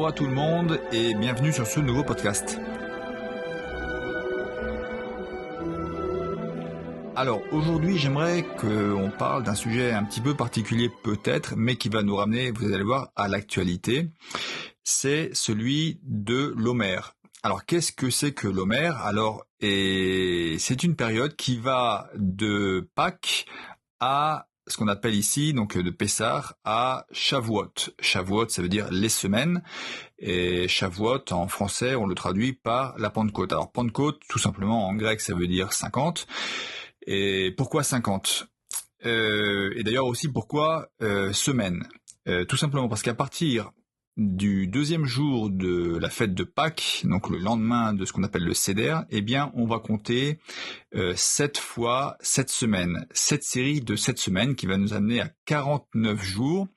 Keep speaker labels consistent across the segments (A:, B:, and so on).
A: Bonjour à tout le monde et bienvenue sur ce nouveau podcast. Alors aujourd'hui j'aimerais qu'on parle d'un sujet un petit peu particulier peut-être, mais qui va nous ramener, vous allez voir, à l'actualité. C'est celui de l'Homère. Alors qu'est-ce que c'est que l'Homère ? C'est une période qui va de Pâques à ce qu'on appelle ici, donc de Pessah à Shavuot. Shavuot, ça veut dire les semaines. Et Shavuot, en français, on le traduit par la Pentecôte. Alors Pentecôte, tout simplement, en grec, ça veut dire 50. Et pourquoi 50 ? Et d'ailleurs aussi, pourquoi semaine ? Tout simplement parce qu'à partir du deuxième jour de la fête de Pâques, donc le lendemain de ce qu'on appelle le Seder, eh bien, on va compter 7 fois 7 semaines, cette série de 7 semaines qui va nous amener à 49 jours,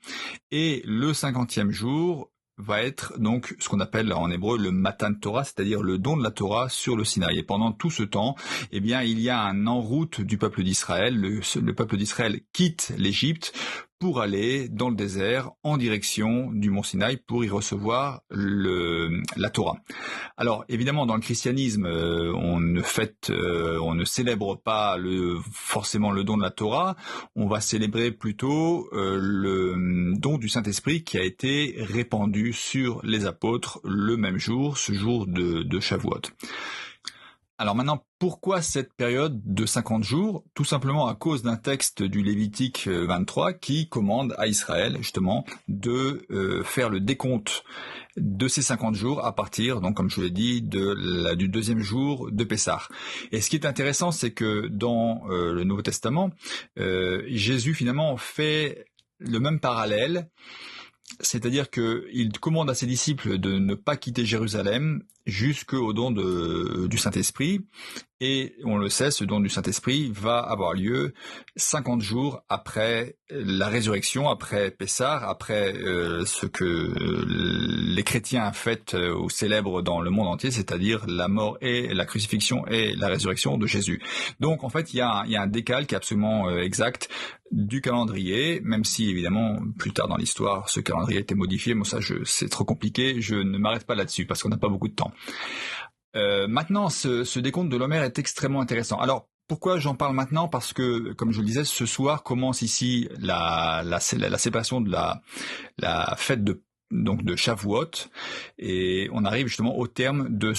A: et le 50e jour va être donc ce qu'on appelle en hébreu le Matan Torah, c'est-à-dire le don de la Torah sur le Sinaï. Et pendant tout ce temps, eh bien, il y a un en route du peuple d'Israël. Le peuple d'Israël quitte l'Égypte pour aller dans le désert en direction du mont Sinaï pour y recevoir la Torah. Alors évidemment dans le christianisme on ne célèbre pas forcément le don de la Torah, on va célébrer plutôt le don du Saint-Esprit qui a été répandu sur les apôtres le même jour, ce jour de Shavuot. Alors maintenant, pourquoi cette période de 50 jours ? Tout simplement à cause d'un texte du Lévitique 23 qui commande à Israël justement de faire le décompte de ces 50 jours à partir, donc comme je vous l'ai dit, du deuxième jour de Pessah. Et ce qui est intéressant, c'est que dans le Nouveau Testament, Jésus finalement fait le même parallèle. C'est-à-dire qu'il commande à ses disciples de ne pas quitter Jérusalem jusqu'au don du Saint-Esprit. Et on le sait, ce don du Saint-Esprit va avoir lieu 50 jours après la résurrection, après Pessah, après ce que les chrétiens fêtent ou célèbrent dans le monde entier, c'est-à-dire la mort et la crucifixion et la résurrection de Jésus. Donc en fait, il y a un décalque absolument exact du calendrier, même si évidemment plus tard dans l'histoire ce calendrier a été modifié. Moi c'est trop compliqué, je ne m'arrête pas là-dessus parce qu'on n'a pas beaucoup de temps. Maintenant, ce décompte de l'Homère est extrêmement intéressant. Alors, pourquoi j'en parle maintenant ? Parce que, comme je le disais, ce soir commence ici la célébration de la fête de Shavuot, et on arrive justement au terme de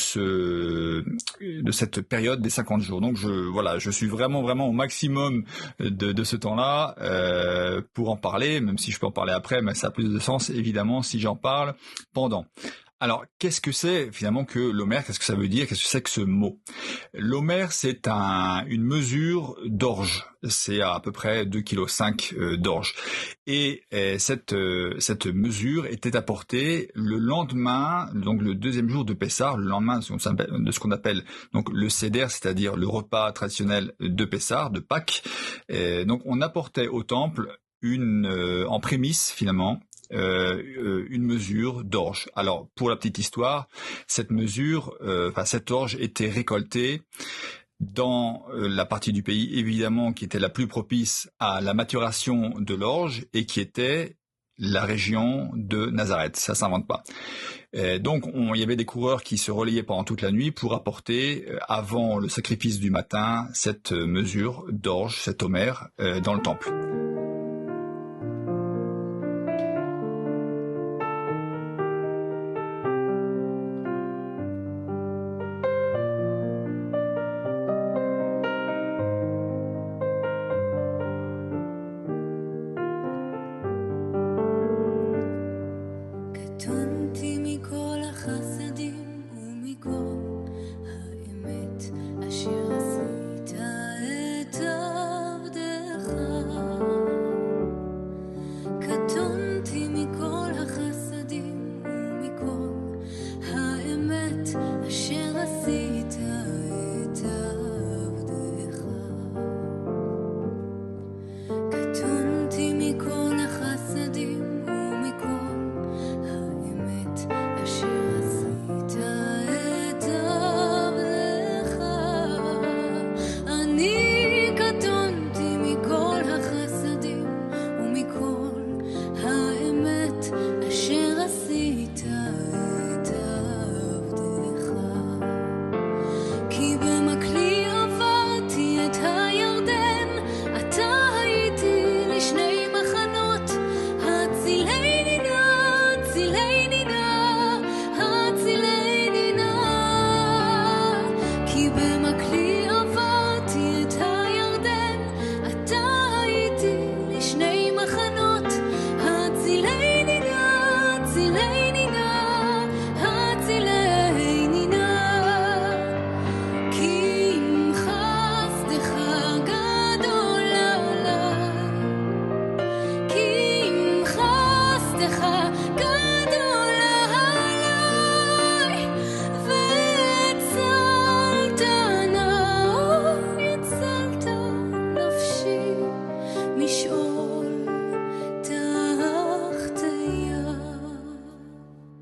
A: cette période des 50 jours. Donc je suis vraiment au maximum de ce temps-là pour en parler, même si je peux en parler après, mais ça a plus de sens évidemment si j'en parle pendant. Alors, qu'est-ce que c'est finalement que l'Homère ? Qu'est-ce que ça veut dire ? Qu'est-ce que c'est que ce mot ? L'Homère, c'est une mesure d'orge. C'est à peu près 2,5 kg d'orge. Et cette mesure était apportée le lendemain, donc le deuxième jour de Pessah, le lendemain de ce qu'on appelle donc le Seder, c'est-à-dire le repas traditionnel de Pessah, de Pâques. Et donc, on apportait au temple en prémisse finalement, une mesure d'orge. Alors, pour la petite histoire, cette orge était récoltée dans la partie du pays, évidemment, qui était la plus propice à la maturation de l'orge et qui était la région de Nazareth. Ça s'invente pas. Donc, il y avait des coureurs qui se relayaient pendant toute la nuit pour apporter, avant le sacrifice du matin, cette mesure d'orge, cet Homère, dans le temple.
B: אשר עשית את עבדך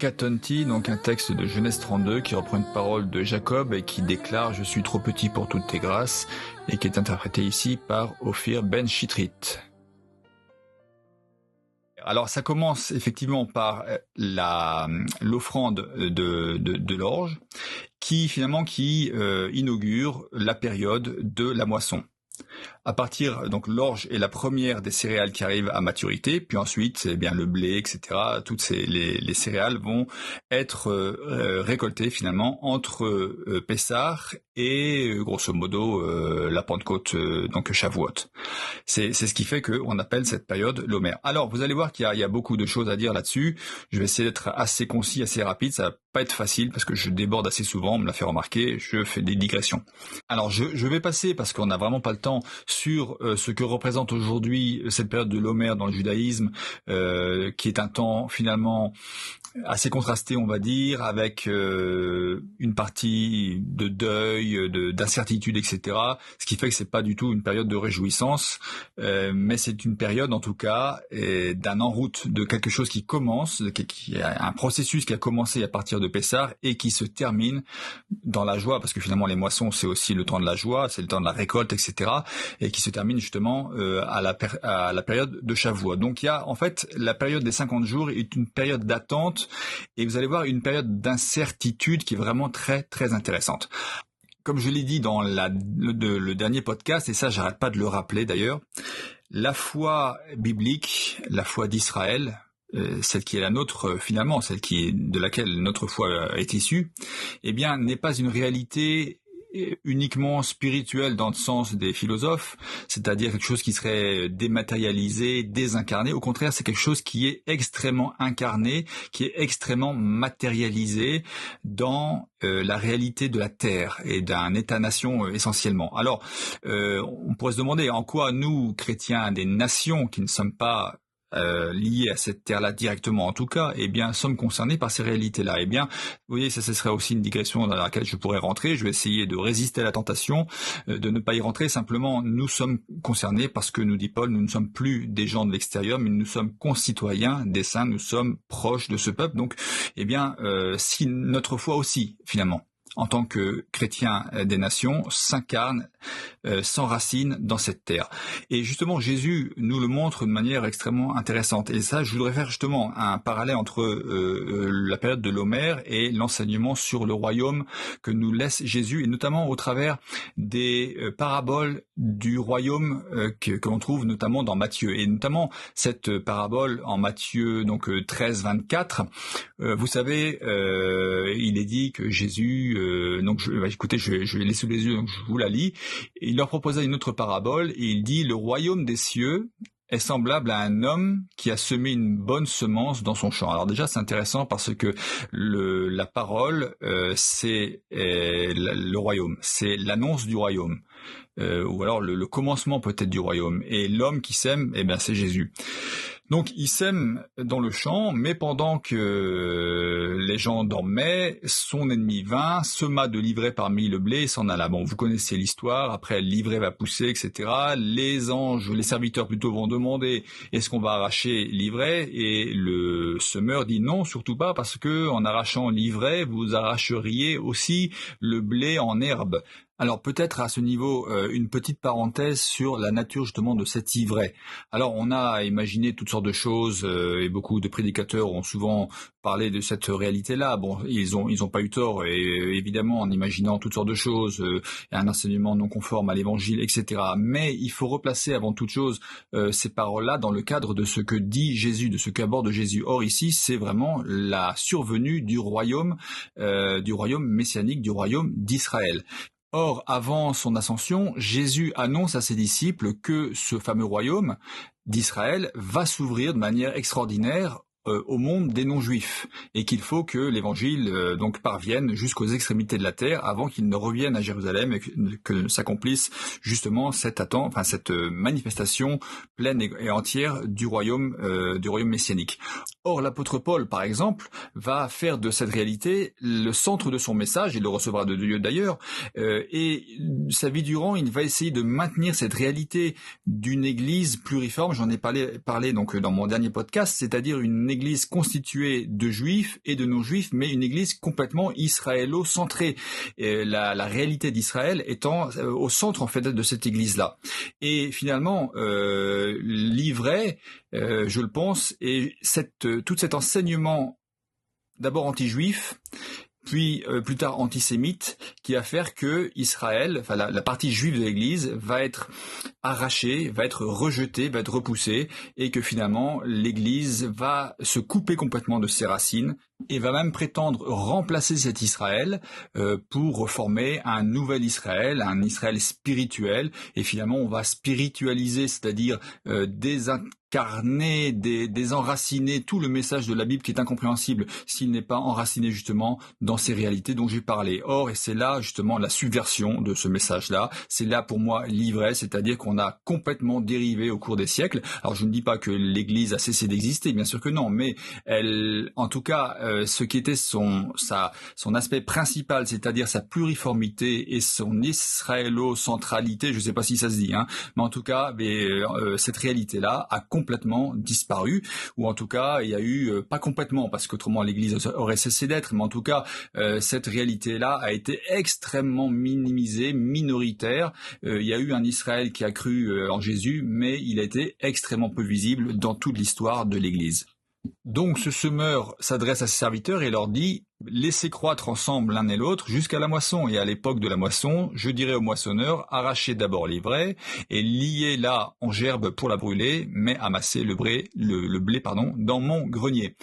A: Hecatonti, donc un texte de Genèse 32 qui reprend une parole de Jacob et qui déclare « Je suis trop petit pour toutes tes grâces » et qui est interprété ici par Ophir Ben Chitrit. Alors ça commence effectivement par l'offrande de l'orge qui inaugure la période de la moisson. À partir, donc l'orge est la première des céréales qui arrivent à maturité, puis ensuite, eh bien le blé, etc. Toutes les céréales vont être récoltées finalement entre Pessah et grosso modo la Pentecôte, donc Shavuot. C'est ce qui fait qu'on appelle cette période l'Omer. Alors vous allez voir qu'il y a beaucoup de choses à dire là-dessus. Je vais essayer d'être assez concis, assez rapide. Ça va pas être facile parce que je déborde assez souvent. On me l'a fait remarquer. Je fais des digressions. Alors je vais passer parce qu'on n'a vraiment pas le temps sur ce que représente aujourd'hui cette période de l'Omer dans le judaïsme, qui est un temps finalement assez contrasté, on va dire, avec une partie de deuil, d'incertitude, etc. Ce qui fait que c'est pas du tout une période de réjouissance, mais c'est une période, en tout cas, d'un en route de quelque chose qui commence, qui a un processus qui a commencé à partir de Pessah et qui se termine dans la joie, parce que finalement les moissons c'est aussi le temps de la joie, c'est le temps de la récolte, etc. Et qui se termine justement à la période de Shavuot. Donc il y a en fait la période des 50 jours est une période d'attente. Et vous allez voir une période d'incertitude qui est vraiment très très intéressante. Comme je l'ai dit dans le dernier podcast, et ça j'arrête pas de le rappeler d'ailleurs, la foi biblique, la foi d'Israël, celle qui est la nôtre finalement, de laquelle notre foi est issue, eh bien n'est pas une réalité uniquement spirituel dans le sens des philosophes, c'est-à-dire quelque chose qui serait dématérialisé, désincarné. Au contraire, c'est quelque chose qui est extrêmement incarné, qui est extrêmement matérialisé dans la réalité de la Terre et d'un État-nation essentiellement. Alors, on pourrait se demander en quoi nous, chrétiens des nations qui ne sommes pas liés à cette terre-là directement en tout cas, eh bien, sommes concernés par ces réalités-là. Eh bien, vous voyez, ça serait aussi une digression dans laquelle je pourrais rentrer. Je vais essayer de résister à la tentation, de ne pas y rentrer. Simplement, nous sommes concernés parce que, nous dit Paul, nous ne sommes plus des gens de l'extérieur, mais nous sommes concitoyens des saints, nous sommes proches de ce peuple. Donc, eh bien, si notre foi aussi, finalement, en tant que chrétien des nations, s'incarne, s'enracine dans cette terre. Et justement, Jésus nous le montre de manière extrêmement intéressante. Et ça, je voudrais faire justement un parallèle entre la période de l'Homère et l'enseignement sur le royaume que nous laisse Jésus, et notamment au travers des paraboles du royaume que l'on trouve notamment dans Matthieu. Et notamment cette parabole en Matthieu donc 13-24, vous savez, il est dit que Jésus... écoutez, je l'ai sous les yeux, donc je vous la lis. Il leur proposa une autre parabole, et il dit « Le royaume des cieux est semblable à un homme qui a semé une bonne semence dans son champ. » Alors déjà, c'est intéressant parce que la parole, c'est le royaume, c'est l'annonce du royaume. Ou alors le commencement peut-être du royaume. Et l'homme qui sème, eh bien, c'est Jésus. Donc il sème dans le champ, mais pendant que les gens dormaient, son ennemi vint, sema de l'ivraie parmi le blé et s'en alla. Bon, vous connaissez l'histoire, après l'ivraie va pousser, etc. Les anges, les serviteurs plutôt, vont demander est-ce qu'on va arracher l'ivraie, et le semeur dit non, surtout pas, parce que en arrachant l'ivraie, vous arracheriez aussi le blé en herbe. Alors peut-être à ce niveau une petite parenthèse sur la nature justement de cette ivraie. Alors on a imaginé toutes sortes de choses et beaucoup de prédicateurs ont souvent parlé de cette réalité-là. Bon, ils ont pas eu tort, et évidemment en imaginant toutes sortes de choses, un enseignement non conforme à l'évangile, etc. Mais il faut replacer avant toute chose ces paroles-là dans le cadre de ce que dit Jésus, de ce qu'aborde Jésus. Or ici, c'est vraiment la survenue du royaume messianique, du royaume d'Israël. Or, avant son ascension, Jésus annonce à ses disciples que ce fameux royaume d'Israël va s'ouvrir de manière extraordinaire au monde des non-juifs, et qu'il faut que l'évangile donc parvienne jusqu'aux extrémités de la terre avant qu'il ne revienne à Jérusalem, et que s'accomplisse justement cette manifestation pleine et entière du royaume messianique. Or, l'apôtre Paul, par exemple, va faire de cette réalité le centre de son message. Il le recevra de Dieu d'ailleurs, et sa vie durant, il va essayer de maintenir cette réalité d'une église pluriforme. J'en ai parlé donc dans mon dernier podcast, c'est-à-dire une église constituée de juifs et de non-juifs, mais une église complètement israélo-centrée. Et la réalité d'Israël étant au centre en fait de cette église-là. Et finalement, l'ivraie, je le pense, et tout cet enseignement d'abord anti-juif, puis plus tard antisémite, qui va faire que Israël, enfin la partie juive de l'Église, va être arrachée, va être rejetée, va être repoussée, et que finalement l'Église va se couper complètement de ses racines et va même prétendre remplacer cet Israël pour former un nouvel Israël, un Israël spirituel, et finalement on va spiritualiser, c'est-à-dire désincarner, désenraciner tout le message de la Bible qui est incompréhensible s'il n'est pas enraciné justement dans ces réalités dont j'ai parlé. Or, et c'est là justement la subversion de ce message-là, c'est là pour moi l'ivresse, c'est-à-dire qu'on a complètement dérivé au cours des siècles. Alors je ne dis pas que l'Église a cessé d'exister, bien sûr que non, mais elle, en tout cas, ce qui était son aspect principal, c'est-à-dire sa pluriformité et son israélo-centralité, je ne sais pas si ça se dit, mais en tout cas, cette réalité-là a complètement disparu, ou en tout cas, il y a eu, pas complètement, parce qu'autrement l'Église aurait cessé d'être, mais en tout cas, cette réalité-là a été extrêmement minimisée, minoritaire. Il y a eu un Israël qui a cru en Jésus, mais il a été extrêmement peu visible dans toute l'histoire de l'Église. Donc ce semeur s'adresse à ses serviteurs et leur dit « Laissez croître ensemble l'un et l'autre jusqu'à la moisson. Et à l'époque de la moisson, je dirai au moissonneur, arrachez d'abord l'ivraie et liez-la en gerbe pour la brûler, mais amassez le blé dans mon grenier. »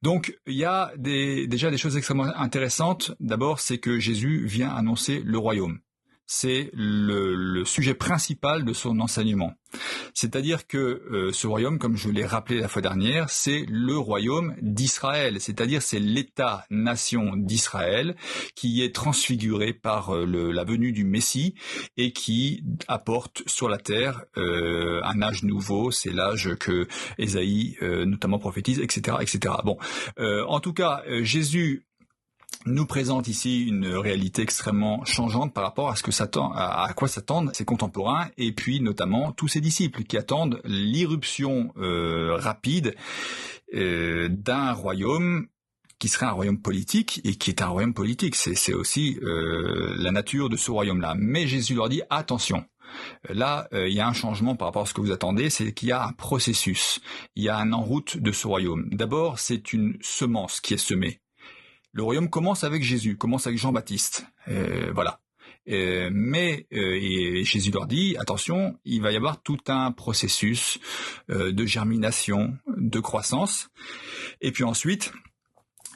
A: Donc il y a déjà des choses extrêmement intéressantes. D'abord, c'est que Jésus vient annoncer le royaume. C'est le sujet principal de son enseignement. C'est-à-dire que ce royaume, comme je l'ai rappelé la fois dernière, c'est le royaume d'Israël, c'est-à-dire c'est l'État-nation d'Israël qui est transfiguré par la venue du Messie et qui apporte sur la terre un âge nouveau, c'est l'âge que Ésaïe notamment prophétise, etc., etc. Bon, en tout cas, Jésus nous présente ici une réalité extrêmement changeante par rapport à quoi s'attendent ses contemporains et puis notamment tous ses disciples qui attendent l'irruption rapide d'un royaume qui serait un royaume politique et qui est un royaume politique. C'est aussi la nature de ce royaume-là. Mais Jésus leur dit attention. Là, il y a un changement par rapport à ce que vous attendez, c'est qu'il y a un processus, il y a un en route de ce royaume. D'abord, c'est une semence qui est semée. Le royaume commence avec Jésus, commence avec Jean-Baptiste, voilà. Mais Jésus leur dit, attention, il va y avoir tout un processus de germination, de croissance, et puis ensuite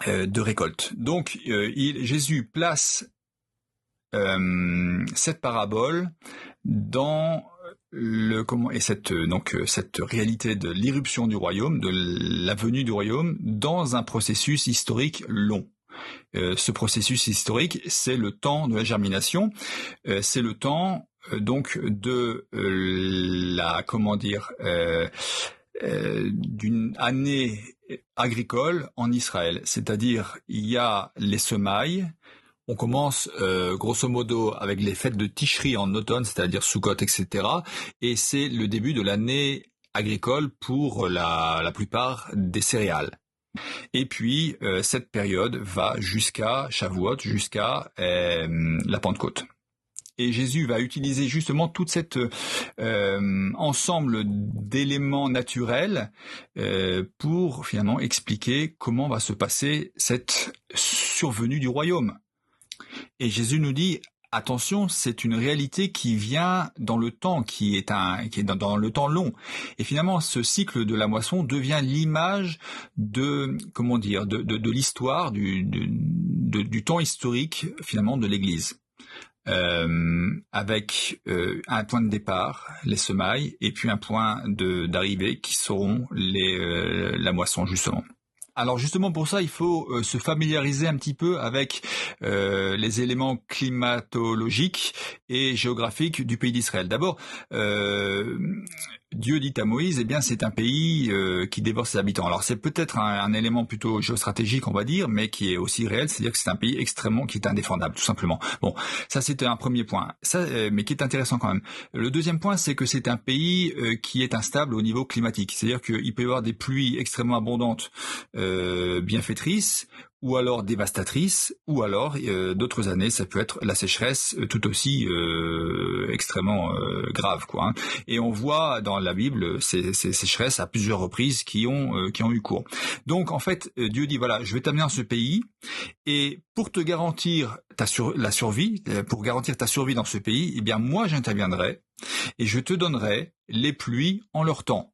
A: de récolte. Donc Jésus place cette parabole dans cette réalité de l'irruption du royaume, de la venue du royaume, dans un processus historique long. Ce processus historique, c'est le temps de la germination, c'est le temps donc de d'une année agricole en Israël. C'est-à-dire, il y a les semailles. On commence grosso modo avec les fêtes de Tishri en automne, c'est-à-dire Sukkot, etc. Et c'est le début de l'année agricole pour la plupart des céréales. Et puis, cette période va jusqu'à Shavuot, jusqu'à la Pentecôte. Et Jésus va utiliser justement tout cet ensemble d'éléments naturels pour finalement expliquer comment va se passer cette survenue du royaume. Et Jésus nous dit, attention, c'est une réalité qui vient dans le temps, qui est dans le temps long. Et finalement, ce cycle de la moisson devient l'image de l'histoire, du temps historique finalement de l'Église. Avec un point de départ, les semailles, et puis un point d'arrivée qui seront la moisson justement. Alors justement pour ça, il faut se familiariser un petit peu avec les éléments climatologiques et géographiques du pays d'Israël. D'abord, Dieu dit à Moïse, eh bien c'est un pays qui dévore ses habitants. Alors c'est peut-être un élément plutôt géostratégique, on va dire, mais qui est aussi réel, c'est-à-dire que c'est un pays extrêmement qui est indéfendable, tout simplement. Bon, ça c'était un premier point, ça, mais qui est intéressant quand même. Le deuxième point, c'est que c'est un pays qui est instable au niveau climatique, c'est-à-dire qu'il peut y avoir des pluies extrêmement abondantes, bienfaitrices, ou alors dévastatrice, ou alors d'autres années, ça peut être la sécheresse tout aussi extrêmement grave, quoi. Hein. Et on voit dans la Bible ces sécheresses à plusieurs reprises qui ont eu cours. Donc en fait, Dieu dit voilà, je vais t'amener dans ce pays, et pour te garantir la survie, pour garantir ta survie dans ce pays, eh bien moi j'interviendrai et je te donnerai les pluies en leur temps.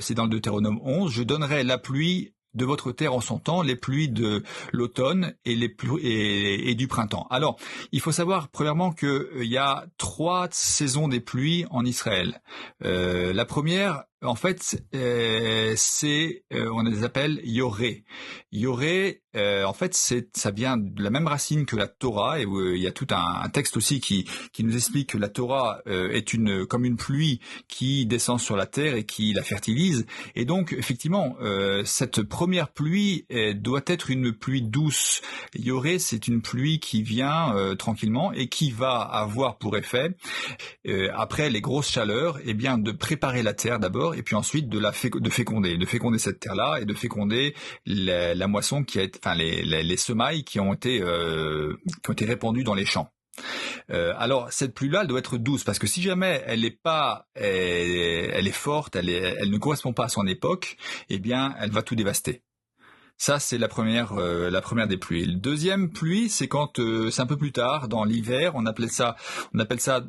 A: C'est dans le Deutéronome 11, je donnerai la pluie de votre terre en son temps, les pluies de l'automne et les pluies et du printemps. Alors, il faut savoir premièrement que il y a 3 saisons des pluies en Israël. La première, en fait, on les appelle yoré. Yoré, en fait, ça vient de la même racine que la Torah, et il y a tout un texte aussi qui nous explique que la Torah est comme une pluie qui descend sur la terre et qui la fertilise. Et donc, effectivement, cette première pluie doit être une pluie douce. Yoré, c'est une pluie qui vient tranquillement et qui va avoir pour effet, après les grosses chaleurs, eh bien, de préparer la terre d'abord, et puis ensuite de féconder cette terre-là et de féconder la moisson les semailles qui ont été répandues dans les champs. Alors cette pluie-là, elle doit être douce, parce que si jamais elle est forte, elle ne correspond pas à son époque, eh bien, elle va tout dévaster. Ça, c'est la première des pluies. La deuxième pluie, c'est quand c'est un peu plus tard, dans l'hiver, on appelle ça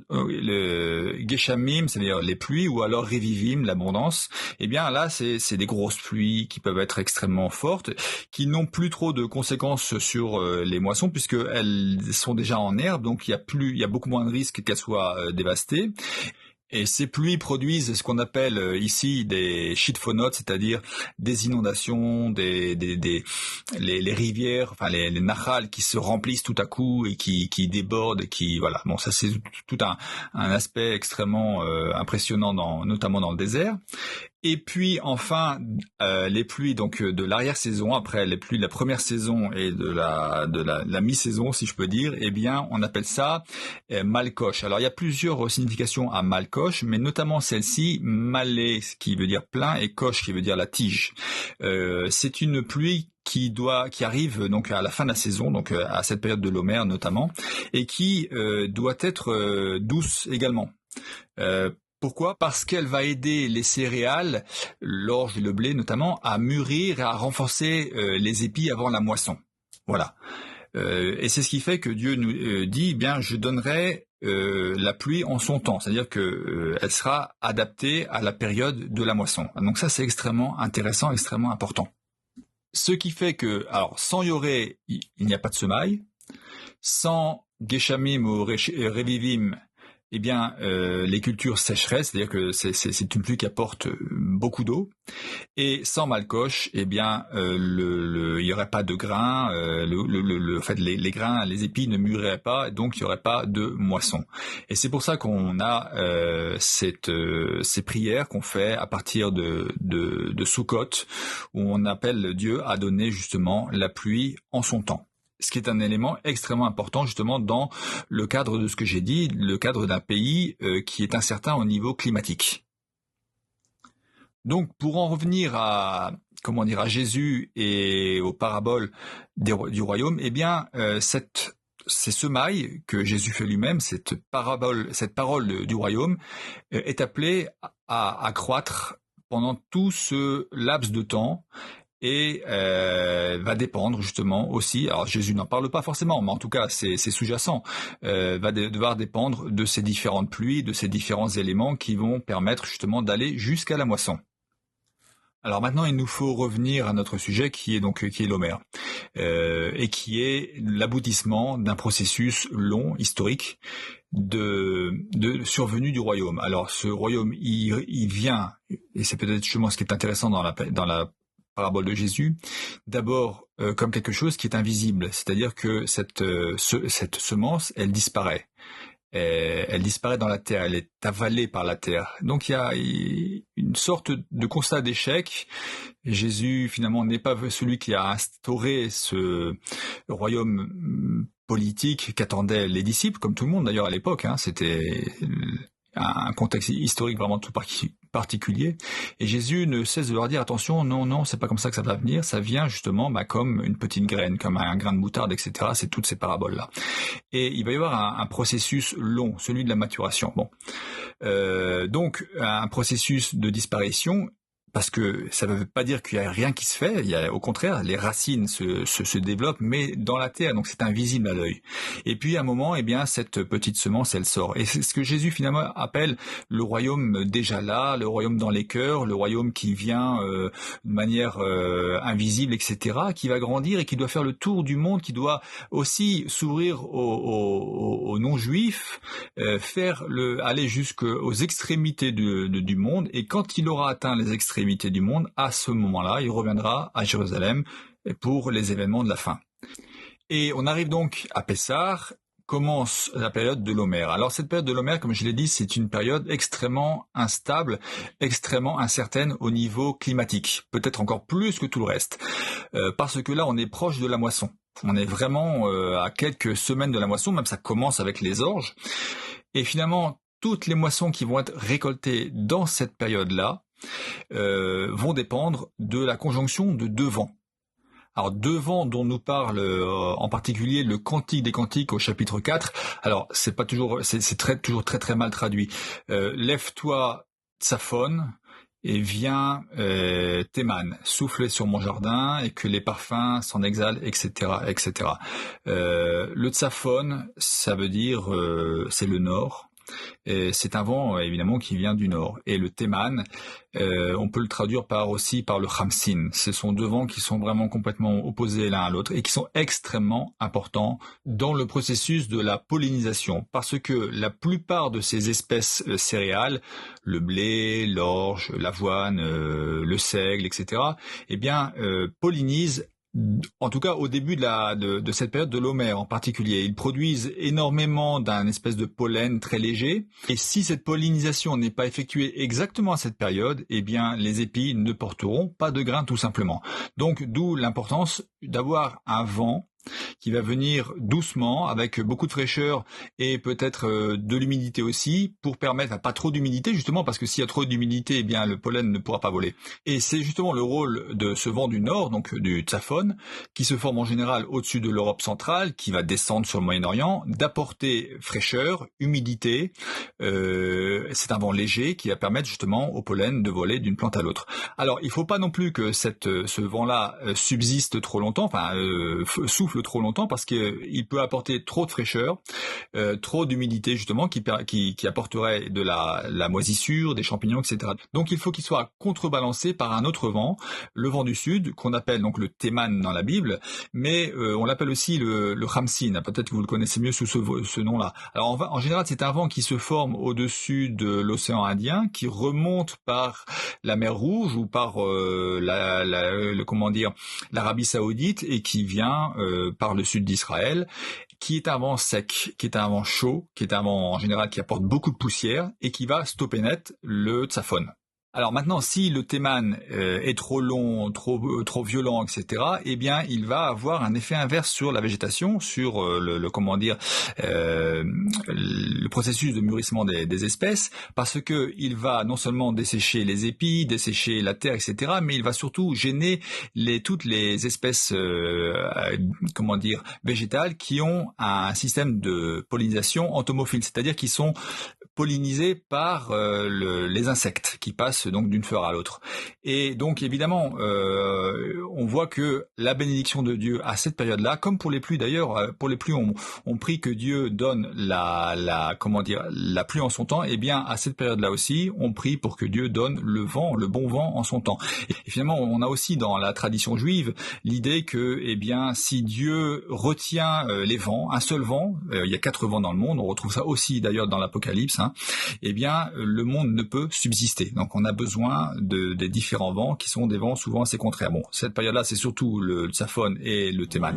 A: le Geshamim, c'est-à-dire les pluies, ou alors Revivim, l'abondance. Eh bien là, c'est des grosses pluies qui peuvent être extrêmement fortes, qui n'ont plus trop de conséquences sur les moissons, puisque elles sont déjà en herbe, donc il y a beaucoup moins de risques qu'elles soient dévastées. Et ces pluies produisent ce qu'on appelle ici des shitfonotes, c'est-à-dire des inondations, les rivières, enfin les nahals qui se remplissent tout à coup et qui débordent, voilà. Bon, ça c'est tout un aspect extrêmement impressionnant, notamment dans le désert. Et puis enfin les pluies donc de l'arrière-saison, après les pluies de la première saison et de la mi-saison, si je peux dire, eh bien on appelle ça malkosh. Alors il y a plusieurs significations à malkosh, mais notamment celle-ci, malé, qui veut dire plein, et kosh qui veut dire la tige. C'est une pluie qui arrive donc à la fin de la saison, donc à cette période de l'Homer notamment, et qui doit être douce également. Pourquoi ? Parce qu'elle va aider les céréales, l'orge et le blé notamment, à mûrir et à renforcer les épis avant la moisson. Voilà. Et c'est ce qui fait que Dieu nous dit, eh bien, je donnerai la pluie en son temps, c'est-à-dire que elle sera adaptée à la période de la moisson. Donc ça, c'est extrêmement intéressant, extrêmement important. Ce qui fait que, alors, sans yoré, il n'y a pas de semaille. Sans geshamim ou revivim, eh bien, les cultures sécheraient, c'est-à-dire que c'est une pluie qui apporte beaucoup d'eau. Et sans malkosh, eh bien, il y aurait pas de grains, en fait, les grains, les épis ne mûriraient pas, donc il y aurait pas de moisson. Et c'est pour ça qu'on a ces prières qu'on fait à partir de Sukkot, où on appelle Dieu à donner justement la pluie en son temps. Ce qui est un élément extrêmement important justement dans le cadre de ce que j'ai dit, le cadre d'un pays qui est incertain au niveau climatique. Donc pour en revenir à Jésus et aux paraboles du royaume, eh bien ces semailles que Jésus fait lui-même, cette parole du royaume est appelée à croître pendant tout ce laps de temps. Et va dépendre justement aussi, alors Jésus n'en parle pas forcément, mais en tout cas c'est sous-jacent, va devoir dépendre de ces différentes pluies, de ces différents éléments qui vont permettre justement d'aller jusqu'à la moisson. Alors maintenant, il nous faut revenir à notre sujet qui est l'Homer, et qui est l'aboutissement d'un processus long, historique, de survenue du royaume. Alors ce royaume, il vient, et c'est peut-être justement ce qui est intéressant dans la parabole de Jésus, d'abord comme quelque chose qui est invisible, c'est-à-dire que cette semence, elle disparaît. elle disparaît dans la terre, elle est avalée par la terre. Donc il y a une sorte de constat d'échec. Jésus finalement n'est pas celui qui a instauré ce royaume politique qu'attendaient les disciples, comme tout le monde d'ailleurs à l'époque. C'était un contexte historique vraiment tout particulier. Et Jésus ne cesse de leur dire attention, non, c'est pas comme ça que ça va venir. Ça vient justement comme une petite graine, comme un grain de moutarde, etc. C'est toutes ces paraboles-là. Et il va y avoir un processus long, celui de la maturation. Donc un processus de disparition. Parce que ça ne veut pas dire qu'il y a rien qui se fait, au contraire, les racines se développent, mais dans la terre, donc c'est invisible à l'œil. Et puis à un moment, cette petite semence, elle sort. Et c'est ce que Jésus finalement appelle le royaume déjà là, le royaume dans les cœurs, le royaume qui vient de manière invisible, etc., qui va grandir et qui doit faire le tour du monde, qui doit aussi s'ouvrir aux non-juifs, aller jusqu'aux extrémités du monde. Et quand il aura atteint les extrémités du monde, à ce moment-là, il reviendra à Jérusalem pour les événements de la fin. Et on arrive donc à Pessah, commence la période de l'Omer. Alors cette période de l'Omer, comme je l'ai dit, c'est une période extrêmement instable, extrêmement incertaine au niveau climatique, peut-être encore plus que tout le reste, parce que là on est proche de la moisson. On est vraiment à quelques semaines de la moisson, même ça commence avec les orges. Et finalement, toutes les moissons qui vont être récoltées dans cette période-là vont dépendre de la conjonction de deux vents. Alors deux vents dont nous parle en particulier le Cantique des Cantiques au chapitre 4. Alors c'est pas toujours, toujours très très mal traduit. Lève-toi Tsaphon et viens Théman, souffle sur mon jardin et que les parfums s'en exhalent, etc., etc. Le Tsaphon, ça veut dire c'est le nord. C'est un vent évidemment qui vient du nord. Et le Théman, on peut le traduire aussi par le Khamsin. Ce sont deux vents qui sont vraiment complètement opposés l'un à l'autre et qui sont extrêmement importants dans le processus de la pollinisation, parce que la plupart de ces espèces céréales, le blé, l'orge, l'avoine, le seigle, etc., pollinisent. En tout cas, au début de cette période de l'Omer en particulier, ils produisent énormément d'un espèce de pollen très léger. Et si cette pollinisation n'est pas effectuée exactement à cette période, les épis ne porteront pas de grains tout simplement. Donc, d'où l'importance d'avoir un vent qui va venir doucement, avec beaucoup de fraîcheur et peut-être de l'humidité aussi, pour permettre, pas trop d'humidité justement, parce que s'il y a trop d'humidité, le pollen ne pourra pas voler. Et c'est justement le rôle de ce vent du nord, donc du Tsaphon, qui se forme en général au-dessus de l'Europe centrale, qui va descendre sur le Moyen-Orient, d'apporter fraîcheur, humidité. C'est un vent léger qui va permettre justement au pollen de voler d'une plante à l'autre. Alors, il ne faut pas non plus que ce vent-là subsiste trop longtemps, souffle trop longtemps, parce qu'il peut apporter trop de fraîcheur, trop d'humidité justement, qui apporterait de la moisissure, des champignons, etc. Donc il faut qu'il soit contrebalancé par un autre vent, le vent du sud, qu'on appelle donc le Théman dans la Bible, mais on l'appelle aussi le Khamsin. Peut-être que vous le connaissez mieux sous ce nom-là. Alors en général, c'est un vent qui se forme au-dessus de l'océan Indien, qui remonte par la mer Rouge ou par l'Arabie Saoudite, et qui vient par le sud d'Israël, qui est un vent sec, qui est un vent chaud, qui est un vent en général qui apporte beaucoup de poussière et qui va stopper net le Tsaphon. Alors maintenant, si le Théman est trop long, trop violent, etc., il va avoir un effet inverse sur la végétation, sur le processus de mûrissement des espèces, parce que il va non seulement dessécher les épis, dessécher la terre, etc., mais il va surtout gêner toutes les espèces végétales qui ont un système de pollinisation entomophile, c'est-à-dire qui sont pollinisés par les insectes qui passent donc d'une fleur à l'autre. Et donc évidemment, on voit que la bénédiction de Dieu à cette période-là, comme pour les pluies d'ailleurs, pour les pluies on prie que Dieu donne la pluie en son temps. À cette période-là aussi, on prie pour que Dieu donne le bon vent en son temps. Et finalement, on a aussi dans la tradition juive l'idée que si Dieu retient les vents, un seul vent, il y a 4 vents dans le monde, on retrouve ça aussi d'ailleurs dans l'Apocalypse, le monde ne peut subsister. Donc on a besoin des différents vents qui sont des vents souvent assez contraires. Bon, cette période-là, c'est surtout le Tsaphon et le Théman.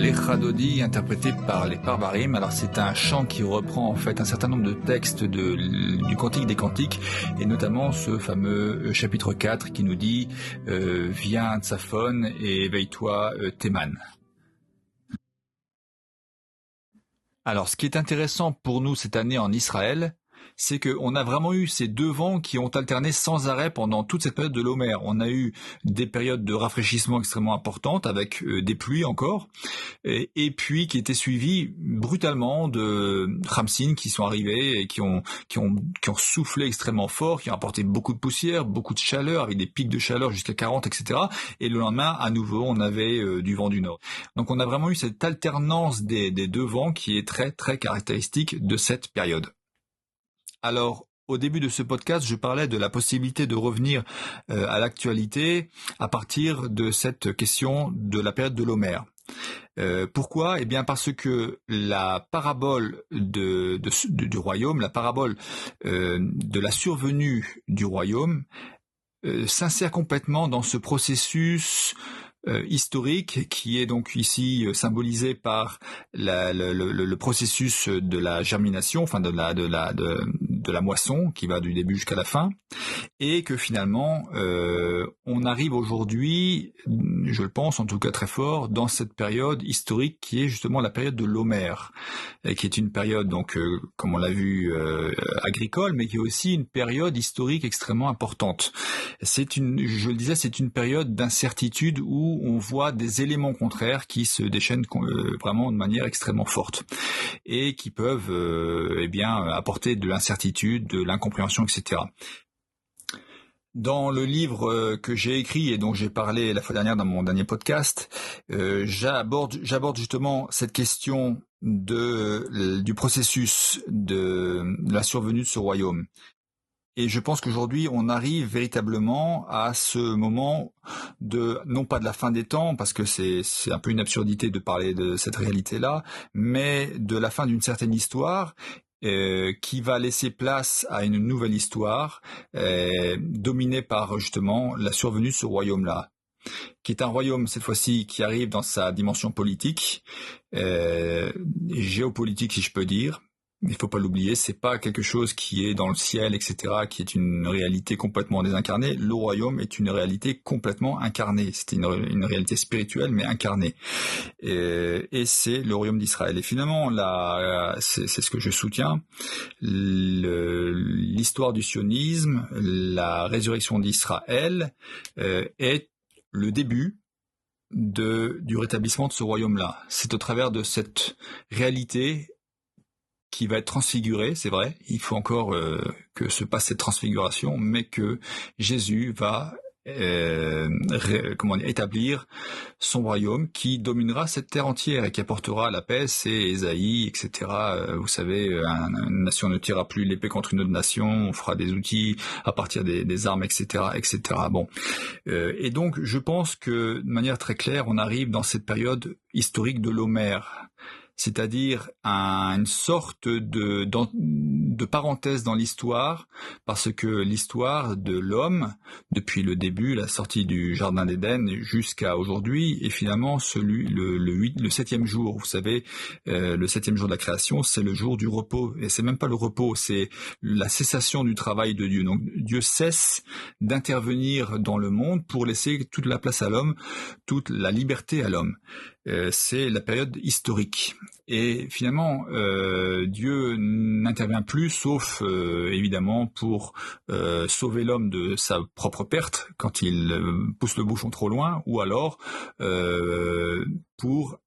A: Lecha Dodi, interprété par les Parbarim. Alors c'est un chant qui reprend en fait un certain nombre de textes du Cantique des Cantiques, et notamment ce fameux chapitre 4 qui nous dit viens Tsaphon et éveille-toi Théman. Alors ce qui est intéressant pour nous cette année en Israël, c'est qu'on a vraiment eu ces deux vents qui ont alterné sans arrêt pendant toute cette période de l'Homer. On a eu des périodes de rafraîchissement extrêmement importantes avec des pluies encore, et puis qui étaient suivies brutalement de Khamsin qui sont arrivés et qui ont soufflé extrêmement fort, qui ont apporté beaucoup de poussière, beaucoup de chaleur, avec des pics de chaleur jusqu'à 40, etc. Et le lendemain, à nouveau, on avait du vent du nord. Donc on a vraiment eu cette alternance des deux vents qui est très très caractéristique de cette période. Alors, au début de ce podcast, je parlais de la possibilité de revenir à l'actualité à partir de cette question de la période de l'Homer. Pourquoi ? Eh bien parce que la parabole du royaume, la parabole de la survenue du royaume, s'insère complètement dans ce processus historique qui est donc ici symbolisé par le processus de la germination, enfin de la moisson qui va du début jusqu'à la fin, et que finalement on arrive aujourd'hui, je le pense en tout cas très fort, dans cette période historique qui est justement la période de l'Homer, qui est une période donc comme on l'a vu agricole, mais qui est aussi une période historique extrêmement importante. Je le disais, c'est une période d'incertitude où on voit des éléments contraires qui se déchaînent vraiment de manière extrêmement forte et qui peuvent apporter de l'incertitude, de l'incompréhension, etc. Dans le livre que j'ai écrit et dont j'ai parlé la fois dernière dans mon dernier podcast, j'aborde justement cette question du processus de la survenue de ce royaume. Et je pense qu'aujourd'hui, on arrive véritablement à ce moment non pas de la fin des temps, parce que c'est un peu une absurdité de parler de cette réalité-là, mais de la fin d'une certaine histoire, qui va laisser place à une nouvelle histoire, dominée par justement la survenue de ce royaume-là, qui est un royaume cette fois-ci qui arrive dans sa dimension politique, géopolitique si je peux dire. Il ne faut pas l'oublier, c'est pas quelque chose qui est dans le ciel, etc., qui est une réalité complètement désincarnée. Le royaume est une réalité complètement incarnée. C'est une réalité spirituelle, mais incarnée. Et c'est le royaume d'Israël. Et finalement, c'est ce que je soutiens. L'histoire du sionisme, la résurrection d'Israël, est le début du rétablissement de ce royaume-là. C'est au travers de cette réalité qui va être transfiguré, c'est vrai, il faut encore que se passe cette transfiguration, mais que Jésus va établir son royaume qui dominera cette terre entière et qui apportera la paix. C'est Ésaïe, etc. Vous savez, une nation ne tirera plus l'épée contre une autre nation, on fera des outils à partir des armes, etc., etc. Bon, et donc je pense que de manière très claire, on arrive dans cette période historique de l'Homer, c'est-à-dire une sorte de parenthèse dans l'histoire, parce que l'histoire de l'homme, depuis le début, la sortie du Jardin d'Éden, jusqu'à aujourd'hui, est finalement le 7e jour. Vous savez, le 7e jour de la création, c'est le jour du repos. Et c'est même pas le repos, c'est la cessation du travail de Dieu. Donc Dieu cesse d'intervenir dans le monde pour laisser toute la place à l'homme, toute la liberté à l'homme. C'est la période historique. Et finalement, Dieu n'intervient plus, sauf évidemment pour sauver l'homme de sa propre perte quand il pousse le bouchon trop loin, ou alors pour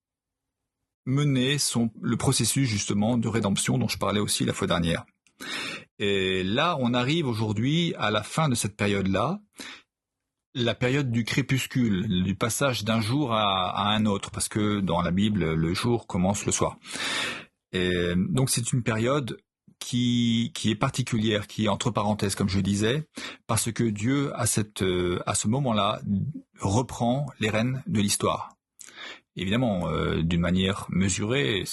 A: mener le processus justement de rédemption dont je parlais aussi la fois dernière. Et là, on arrive aujourd'hui à la fin de cette période-là, la période du crépuscule, du passage d'un jour à un autre, parce que dans la Bible, le jour commence le soir. Et donc c'est une période qui est particulière, qui est entre parenthèses, comme je disais, parce que Dieu, à ce moment-là, reprend les rênes de l'histoire. Évidemment, d'une manière mesurée,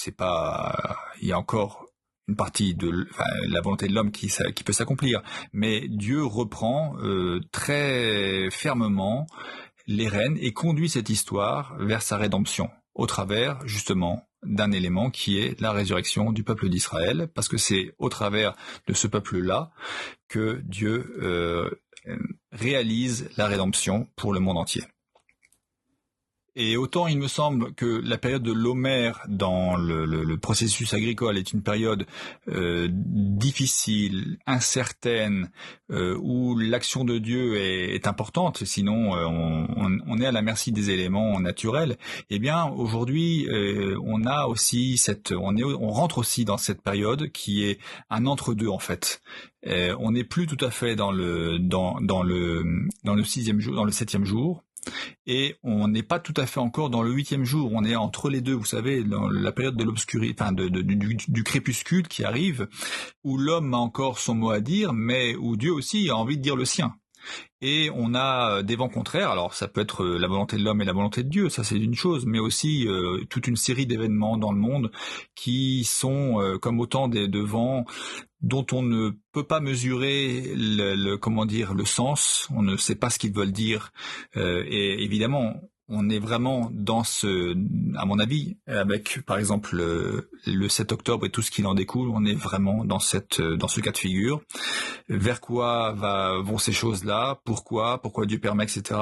A: il y a encore une partie de la volonté de l'homme qui peut s'accomplir, mais Dieu reprend très fermement les rênes et conduit cette histoire vers sa rédemption. au travers justement d'un élément qui est la résurrection du peuple d'Israël, parce que c'est au travers de ce peuple-là que Dieu réalise la rédemption pour le monde entier. Et autant il me semble que la période de l'Homère dans le processus agricole est une période difficile, incertaine, où l'action de Dieu est importante, sinon on est à la merci des éléments naturels. Eh bien aujourd'hui on a aussi on rentre aussi dans cette période qui est un entre-deux en fait. On n'est plus tout à fait dans le sixième jour, dans le septième jour. Et on n'est pas tout à fait encore dans le huitième jour, on est entre les deux, vous savez, dans la période de l'obscurité, enfin du crépuscule qui arrive, où l'homme a encore son mot à dire, mais où Dieu aussi a envie de dire le sien. Et on a des vents contraires, alors ça peut être la volonté de l'homme et la volonté de Dieu, ça c'est une chose, mais aussi toute une série d'événements dans le monde qui sont comme autant de vents dont on ne peut pas mesurer le sens, on ne sait pas ce qu'ils veulent dire, et évidemment on est vraiment dans à mon avis, avec par exemple le 7 octobre et tout ce qui en découle, on est vraiment dans ce cas de figure. Vers quoi vont ces choses-là? Pourquoi Dieu permet, etc.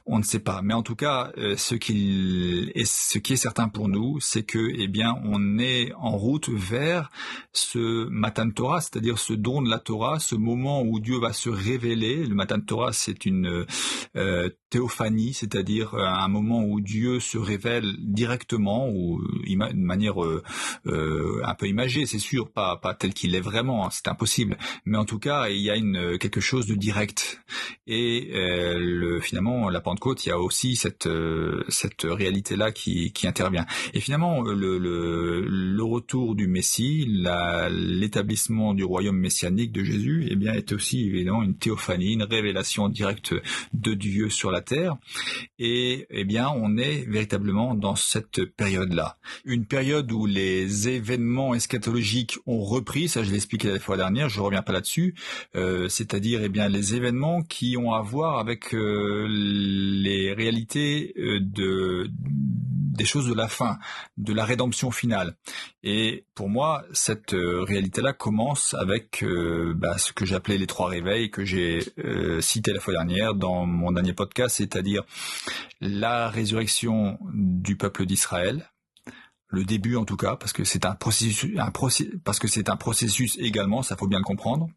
A: On ne sait pas. Mais en tout cas, ce qui est certain pour nous, c'est que, eh bien, on est en route vers ce Matan Torah, c'est-à-dire ce don de la Torah, ce moment où Dieu va se révéler. Le Matan Torah, c'est une théophanie, c'est-à-dire un moment où Dieu se révèle directement, ou de manière un peu imagée, c'est sûr, pas tel qu'il est vraiment, hein, c'est impossible. Mais en tout cas, il y a quelque chose de direct. Et finalement, la Pentecôte, il y a aussi cette réalité-là qui intervient. Et finalement, le retour du Messie, l'établissement du royaume messianique de Jésus, eh bien, est aussi évidemment une théophanie, une révélation directe de Dieu sur la terre. Et eh bien, on est véritablement dans cette période-là. Une période où les événements eschatologiques ont repris, ça je l'ai expliqué la fois dernière, je ne reviens pas là-dessus, c'est-à-dire eh bien les événements qui ont à voir avec les réalités des choses de la fin, de la rédemption finale. Et pour moi, cette réalité-là commence avec ce que j'appelais les trois réveils que j'ai cité la fois dernière dans mon dernier podcast, c'est-à-dire la résurrection du peuple d'Israël, le début en tout cas, parce que c'est un processus également, ça faut bien le comprendre.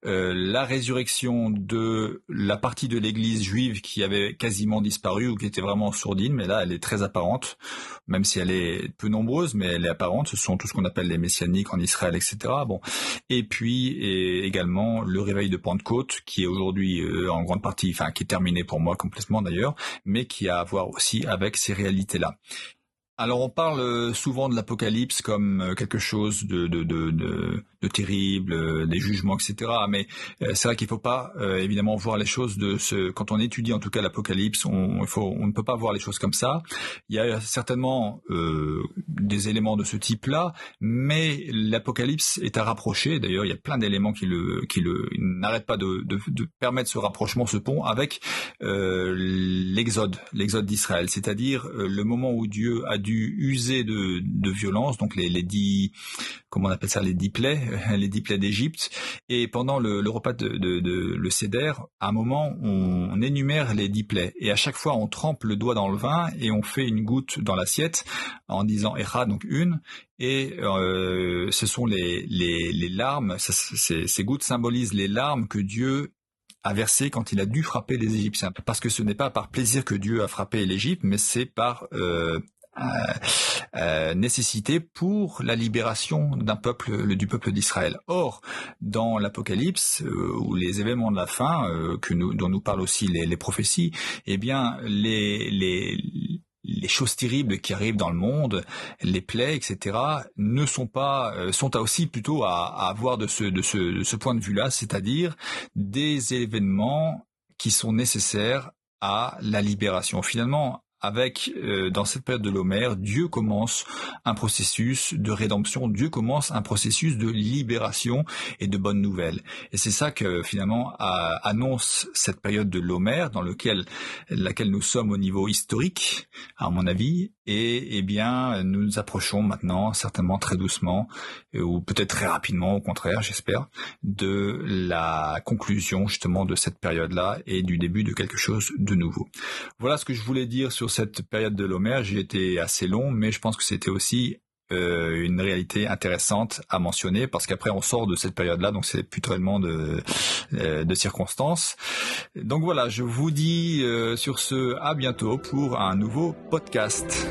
A: La résurrection de la partie de l'Église juive qui avait quasiment disparu ou qui était vraiment sourdine, mais là elle est très apparente, même si elle est peu nombreuse, mais elle est apparente. Ce sont tout ce qu'on appelle les messianiques en Israël, etc. Bon, et puis également le réveil de Pentecôte qui est aujourd'hui en grande partie, enfin qui est terminé pour moi complètement d'ailleurs, mais qui a à voir aussi avec ces réalités-là. Alors on parle souvent de l'Apocalypse comme quelque chose de terrible, des jugements, etc. Mais c'est vrai qu'il ne faut pas évidemment voir les choses quand on étudie en tout cas l'Apocalypse, on ne peut pas voir les choses comme ça. Il y a certainement des éléments de ce type-là, mais l'Apocalypse est à rapprocher. D'ailleurs, il y a plein d'éléments qui n'arrêtent pas de permettre ce rapprochement, ce pont avec l'exode d'Israël, c'est-à-dire le moment où Dieu a dû user de violence, donc les 10, comment on appelle ça, les 10 plaies d'Égypte. Et pendant le repas le Seder, à un moment, on énumère les 10 plaies. Et à chaque fois, on trempe le doigt dans le vin et on fait une goutte dans l'assiette en disant Echa, donc une. Et ce sont les larmes, ces gouttes symbolisent les larmes que Dieu a versé quand il a dû frapper les Égyptiens. Parce que ce n'est pas par plaisir que Dieu a frappé l'Égypte, mais c'est par nécessité pour la libération du peuple d'Israël. Or, dans l'Apocalypse, ou les événements de la fin, dont nous parlent aussi les prophéties, eh bien, les choses terribles qui arrivent dans le monde, les plaies, etc., sont aussi plutôt à avoir de ce point de vue-là, c'est-à-dire des événements qui sont nécessaires à la libération. Finalement, dans cette période de l'Homère, Dieu commence un processus de rédemption, Dieu commence un processus de libération et de bonnes nouvelles. Et c'est ça que finalement annonce cette période de l'Homère, dans laquelle nous sommes au niveau historique, à mon avis, Et eh bien, nous nous approchons maintenant, certainement très doucement, ou peut-être très rapidement, au contraire, j'espère, de la conclusion justement de cette période-là et du début de quelque chose de nouveau. Voilà ce que je voulais dire sur cette période de l'Homère. J'ai été assez long, mais je pense que c'était aussi une réalité intéressante à mentionner, parce qu'après on sort de cette période-là, donc c'est plus tellement de circonstances. Donc voilà, je vous dis sur ce à bientôt pour un nouveau podcast.